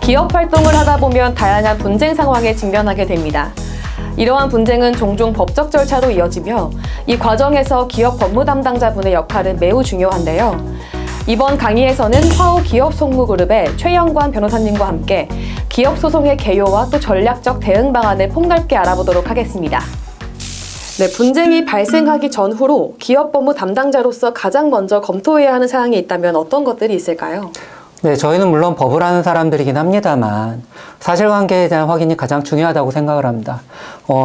기업 활동을 하다 보면 다양한 분쟁 상황에 직면하게 됩니다. 이러한 분쟁은 종종 법적 절차로 이어지며 이 과정에서 기업 법무 담당자분의 역할은 매우 중요한데요. 이번 강의에서는 화우 기업 송무그룹의 최영관 변호사님과 함께 기업 소송의 개요와 또 전략적 대응 방안을 폭넓게 알아보도록 하겠습니다. 네, 분쟁이 발생하기 전후로 기업 법무 담당자로서 가장 먼저 검토해야 하는 사항이 있다면 어떤 것들이 있을까요? 네, 저희는 물론 법을 하는 사람들이긴 합니다만 사실관계에 대한 확인이 가장 중요하다고 생각을 합니다.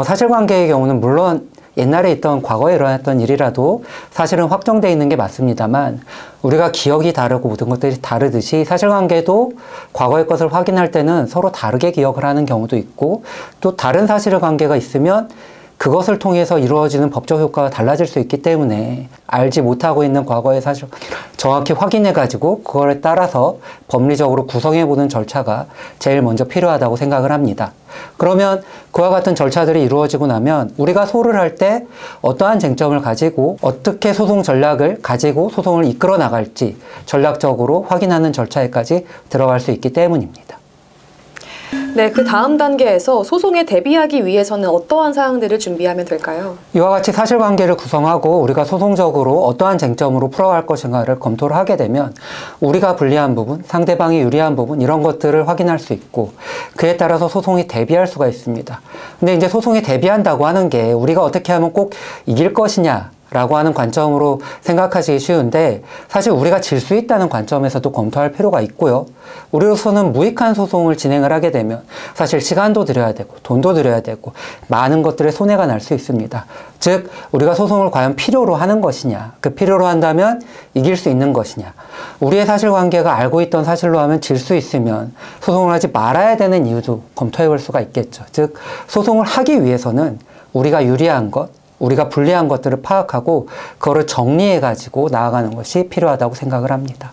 사실관계의 경우는 물론 옛날에 있던 과거에 일어났던 일이라도 사실은 확정되어 있는 게 맞습니다만 우리가 기억이 다르고 모든 것들이 다르듯이 사실관계도 과거의 것을 확인할 때는 서로 다르게 기억을 하는 경우도 있고 또 다른 사실관계가 있으면 그것을 통해서 이루어지는 법적 효과가 달라질 수 있기 때문에 알지 못하고 있는 과거의 사실 정확히 확인해가지고 그거에 따라서 법리적으로 구성해보는 절차가 제일 먼저 필요하다고 생각을 합니다. 그러면 그와 같은 절차들이 이루어지고 나면 우리가 소를 할 때 어떠한 쟁점을 가지고 어떻게 소송 전략을 가지고 소송을 이끌어 나갈지 전략적으로 확인하는 절차에까지 들어갈 수 있기 때문입니다. 네, 그 다음 단계에서 소송에 대비하기 위해서는 어떠한 사항들을 준비하면 될까요? 이와 같이 사실관계를 구성하고 우리가 소송적으로 어떠한 쟁점으로 풀어갈 것인가를 검토를 하게 되면 우리가 불리한 부분, 상대방이 유리한 부분 이런 것들을 확인할 수 있고 그에 따라서 소송이 대비할 수가 있습니다. 근데 이제 소송에 대비한다고 하는 게 우리가 어떻게 하면 꼭 이길 것이냐 라고 하는 관점으로 생각하시기 쉬운데 사실 우리가 질 수 있다는 관점에서도 검토할 필요가 있고요. 우리로서는 무익한 소송을 진행을 하게 되면 사실 시간도 들여야 되고 돈도 들여야 되고 많은 것들의 손해가 날 수 있습니다. 즉 우리가 소송을 과연 필요로 하는 것이냐, 그 필요로 한다면 이길 수 있는 것이냐, 우리의 사실관계가 알고 있던 사실로 하면 질 수 있으면 소송을 하지 말아야 되는 이유도 검토해 볼 수가 있겠죠. 즉 소송을 하기 위해서는 우리가 유리한 것, 우리가 불리한 것들을 파악하고 그거를 정리해가지고 나아가는 것이 필요하다고 생각을 합니다.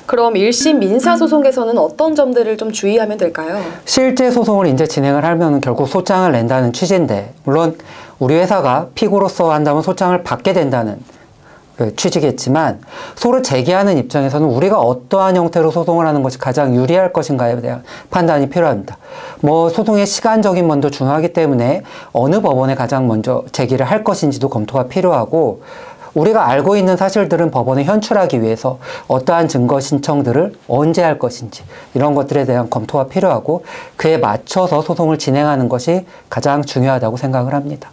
그럼 1심 민사소송에서는 어떤 점들을 좀 주의하면 될까요? 실제 소송을 이제 진행을 하면 결국 소장을 낸다는 취지인데 물론 우리 회사가 피고로서 한다면 소장을 받게 된다는 취지겠지만 소를 제기하는 입장에서는 우리가 어떠한 형태로 소송을 하는 것이 가장 유리할 것인가에 대한 판단이 필요합니다. 소송의 시간적인 면도 중요하기 때문에 어느 법원에 가장 먼저 제기를 할 것인지도 검토가 필요하고 우리가 알고 있는 사실들은 법원에 현출하기 위해서 어떠한 증거 신청들을 언제 할 것인지 이런 것들에 대한 검토가 필요하고 그에 맞춰서 소송을 진행하는 것이 가장 중요하다고 생각을 합니다.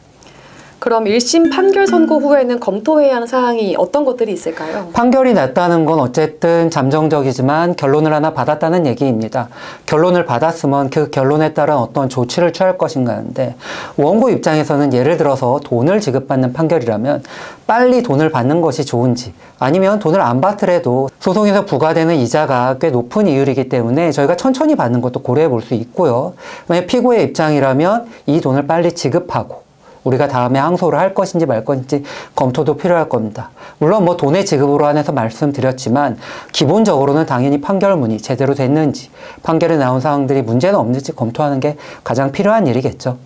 그럼 1심 판결 선고 후에는 검토해야 하는 사항이 어떤 것들이 있을까요? 판결이 났다는 건 어쨌든 잠정적이지만 결론을 하나 받았다는 얘기입니다. 결론을 받았으면 그 결론에 따른 어떤 조치를 취할 것인가인데 원고 입장에서는 예를 들어서 돈을 지급받는 판결이라면 빨리 돈을 받는 것이 좋은지 아니면 돈을 안 받더라도 소송에서 부과되는 이자가 꽤 높은 이율이기 때문에 저희가 천천히 받는 것도 고려해 볼 수 있고요. 만약 피고의 입장이라면 이 돈을 빨리 지급하고 우리가 다음에 항소를 할 것인지 말 것인지 검토도 필요할 겁니다. 물론 돈의 지급으로 한해서 말씀드렸지만 기본적으로는 당연히 판결문이 제대로 됐는지 판결에 나온 사항들이 문제는 없는지 검토하는 게 가장 필요한 일이겠죠.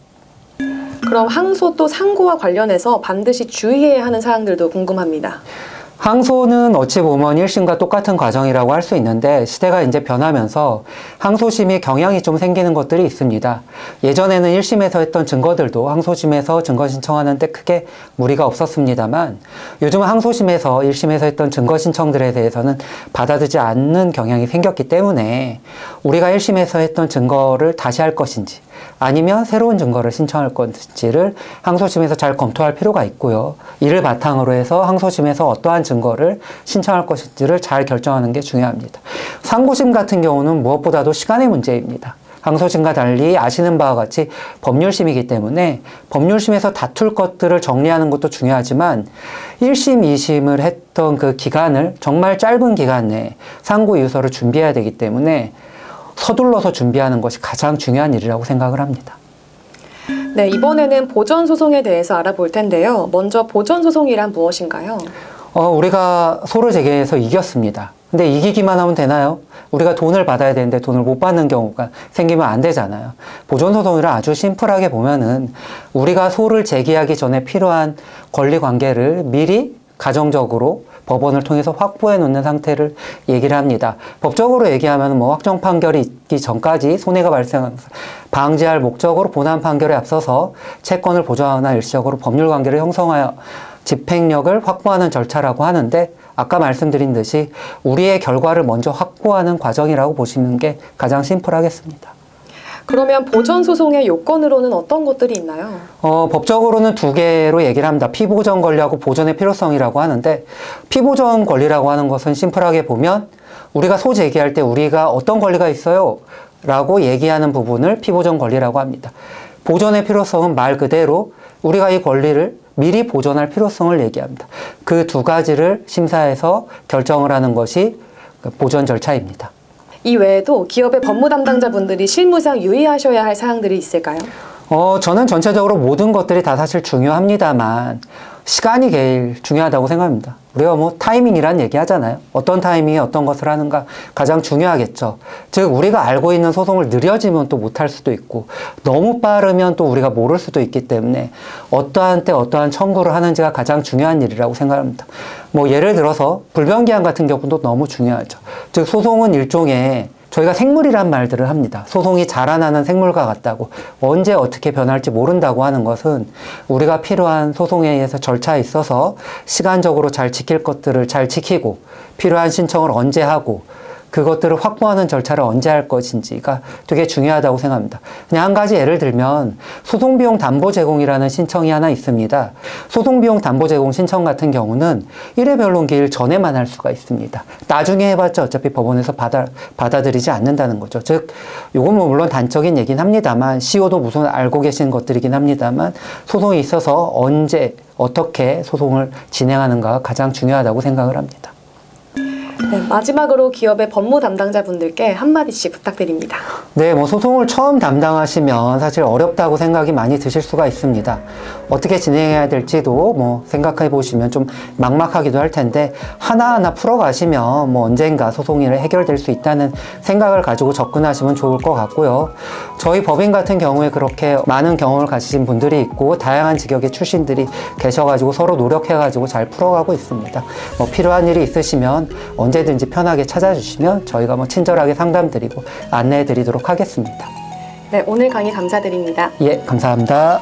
그럼 항소 또 상고와 관련해서 반드시 주의해야 하는 사항들도 궁금합니다. 항소는 어찌 보면 1심과 똑같은 과정이라고 할 수 있는데 시대가 이제 변하면서 항소심의 경향이 좀 생기는 것들이 있습니다. 예전에는 1심에서 했던 증거들도 항소심에서 증거 신청하는데 크게 무리가 없었습니다만 요즘은 항소심에서 1심에서 했던 증거 신청들에 대해서는 받아들이지 않는 경향이 생겼기 때문에 우리가 1심에서 했던 증거를 다시 할 것인지 아니면 새로운 증거를 신청할 건지를 항소심에서 잘 검토할 필요가 있고요. 이를 바탕으로 해서 항소심에서 어떠한 증거를 신청할 것인지를 잘 결정하는 게 중요합니다. 상고심 같은 경우는 무엇보다도 시간의 문제입니다. 항소심과 달리 아시는 바와 같이 법률심이기 때문에 법률심에서 다툴 것들을 정리하는 것도 중요하지만 1심, 2심을 했던 그 기간을 정말 짧은 기간 내에 상고 이유서를 준비해야 되기 때문에 서둘러서 준비하는 것이 가장 중요한 일이라고 생각을 합니다. 네, 이번에는 보전소송에 대해서 알아볼 텐데요. 먼저 보전소송이란 무엇인가요? 우리가 소를 제기해서 이겼습니다. 근데 이기기만 하면 되나요? 우리가 돈을 받아야 되는데 돈을 못 받는 경우가 생기면 안 되잖아요. 보전소송을 아주 심플하게 보면은 우리가 소를 제기하기 전에 필요한 권리관계를 미리 가정적으로 법원을 통해서 확보해 놓는 상태를 얘기를 합니다. 법적으로 얘기하면 뭐 확정 판결이 있기 전까지 손해가 발생하는 방지할 목적으로 본안 판결에 앞서서 채권을 보존하거나 일시적으로 법률 관계를 형성하여 집행력을 확보하는 절차라고 하는데, 아까 말씀드린 듯이 우리의 결과를 먼저 확보하는 과정이라고 보시는 게 가장 심플하겠습니다. 그러면 보전 소송의 요건으로는 어떤 것들이 있나요? 법적으로는 두 개로 얘기를 합니다. 피보전 권리하고 보전의 필요성이라고 하는데, 피보전 권리라고 하는 것은 심플하게 보면 우리가 소제기할 때 우리가 어떤 권리가 있어요? 라고 얘기하는 부분을 피보전 권리라고 합니다. 보전의 필요성은 말 그대로 우리가 이 권리를 미리 보전할 필요성을 얘기합니다. 그 두 가지를 심사해서 결정을 하는 것이 보전 절차입니다. 이 외에도 기업의 법무 담당자분들이 실무상 유의하셔야 할 사항들이 있을까요? 저는 전체적으로 모든 것들이 다 사실 중요합니다만 시간이 제일 중요하다고 생각합니다. 우리가 뭐 타이밍이란 얘기 하잖아요. 어떤 타이밍에 어떤 것을 하는가 가장 중요하겠죠. 즉 우리가 알고 있는 소송을 느려지면 또 못할 수도 있고, 너무 빠르면 또 우리가 모를 수도 있기 때문에 어떠한 때 어떠한 청구를 하는지가 가장 중요한 일이라고 생각합니다. 뭐 예를 들어서 불변기한 같은 경우도 너무 중요하죠. 즉 소송은 일종의, 저희가 생물이란 말들을 합니다. 소송이 자라나는 생물과 같다고, 언제 어떻게 변할지 모른다고 하는 것은 우리가 필요한 소송에 의해서 절차에 있어서 시간적으로 잘 지킬 것들을 잘 지키고, 필요한 신청을 언제 하고, 그것들을 확보하는 절차를 언제 할 것인지가 되게 중요하다고 생각합니다. 그냥 한 가지 예를 들면 소송비용 담보 제공이라는 신청이 하나 있습니다. 소송비용 담보 제공 신청 같은 경우는 1회 변론 기일 전에만 할 수가 있습니다. 나중에 해봤자 어차피 법원에서 받아들이지 않는다는 거죠. 즉 이건 뭐 물론 단적인 얘기는 합니다만, CEO도 무슨 알고 계신 것들이긴 합니다만, 소송이 있어서 언제 어떻게 소송을 진행하는가가 가장 중요하다고 생각을 합니다. 네, 마지막으로 기업의 법무 담당자분들께 한마디씩 부탁드립니다. 네, 뭐 소송을 처음 담당하시면 사실 어렵다고 생각이 많이 드실 수가 있습니다. 어떻게 진행해야 될지도 뭐 생각해 보시면 좀 막막하기도 할 텐데, 하나하나 풀어가시면 뭐 언젠가 소송이 해결될 수 있다는 생각을 가지고 접근하시면 좋을 것 같고요. 저희 법인 같은 경우에 그렇게 많은 경험을 가지신 분들이 있고 다양한 직역의 출신들이 계셔가지고 서로 노력해가지고 잘 풀어가고 있습니다. 뭐 필요한 일이 있으시면 언제든지 편하게 찾아주시면 저희가 뭐 친절하게 상담드리고 안내해 드리도록 하겠습니다. 네, 오늘 강의 감사드립니다. 예, 감사합니다.